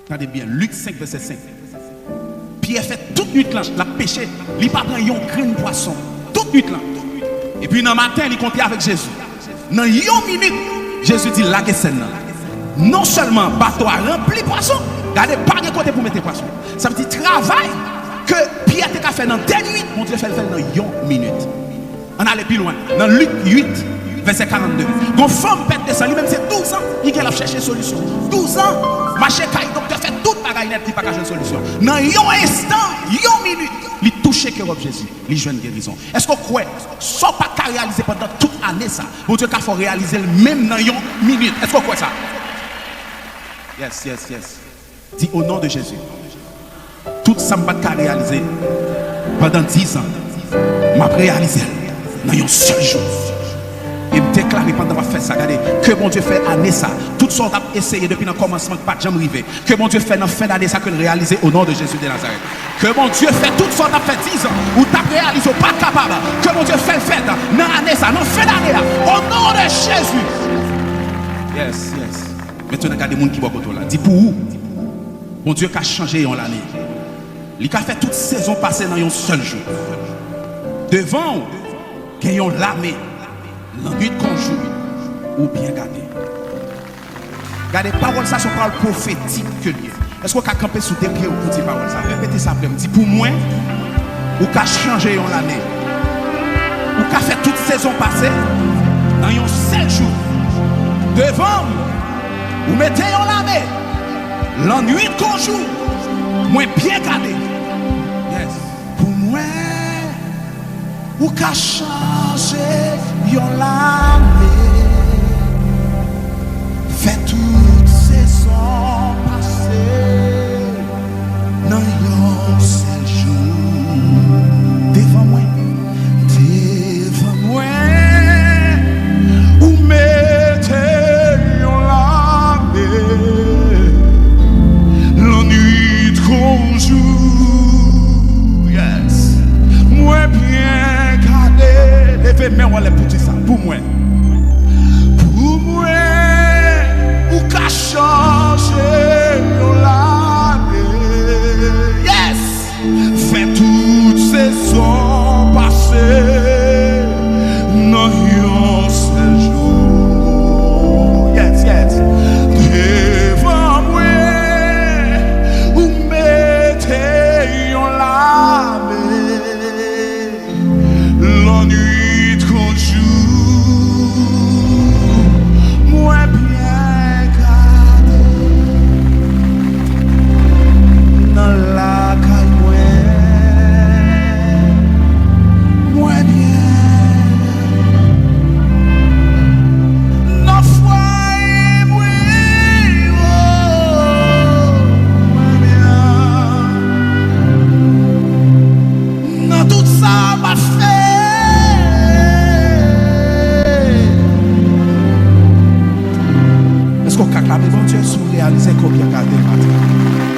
Regardez bien, Luc 5, verset 5. Pierre fait toute nuit là, la pêché, il pas prend un grain de poisson, toute nuit là. Et puis dans le matin, il comptait avec Jésus. Dans une minute, Jésus dit la scène. Non seulement bateau a rempli de poissons, regardez pas de côté pour mettre poisson. Ça veut dire travail que Pierre a fait dans 10 nuits, mon Dieu fait le faire dans une minute. On allait plus loin. Dans Luc 8, verset 42. Une femme pète de sang, lui-même c'est 12 ans, il a cherché solution. 12 ans, marché caille, docteur fait toute bagaille net, il n'a pas cherché solution. Dans un instant, une minute, il touche que Jésus, il joue une guérison. Est-ce que vous croyez, ça pas qu'à réaliser pendant toute l'année ça, mon Dieu qu'il faut réaliser même dans une minute. Est-ce que vous croyez ça? Yes, yes, yes. Dis au nom de Jésus. Tout ça ne pas qu'à réaliser pendant 10 ans. Je vais réaliser dans un seul jour. Et me déclarer pendant que je fais ça. Regardez, que mon Dieu fait année ça. Tout ce qu'on a essayé depuis le commencement, pas de jamais arriver. Que mon Dieu fait dans la fin d'année ça, que le réaliser au nom de Jésus de Nazareth. Que mon Dieu fait tout ce qu'on a fait 10 ans, où tu as réalisé, pas capable. Que mon Dieu fait le fait dans l'année ça, dans la fin d'année au nom de Jésus. Yes, yes. Maintenant, regardez les gens qui sont là. Dis pour où? Mon Dieu qui a changé en l'année. Il a fait toute saison passée dans un seul jour. Devant, il y a l'armée. La nuit qu'on joue, ou bien garder. Regardez, parole ça, c'est parole prophétique que lié. Est-ce qu'on a campé sous tes pieds ou pour dire parole ça? Répétez ça après. Dis pour moi, ou qu'a changé en l'année. Ou qu'a fait toute saison passée dans un seul jour. Devant, ou mettez en l'armée. La nuit qu'on joue, moi bien gardé. Yes. Pour moi, ou qu'a changé yon l'année, fait toute saison passée dans yon seul jour. Devant moi, ou mettez yon l'année, la nuit qu'on joue. Yes. Moi bien gardé. Levez main, on les pour dire ça. Pour moi. Pour moi. Ou qu'a changé l'année. Yes. Fait toute saison passée dans un seul jour. Yes, yes. Devant moi. Ou mettez yon l'année. La nuit qu'on joue, moi bien gardé dans la caille, moi bien dans foyer, moi bien dans tout ça m'a fait. Est-ce qu'on acclame bon Dieu sur réaliser combien gardé matin?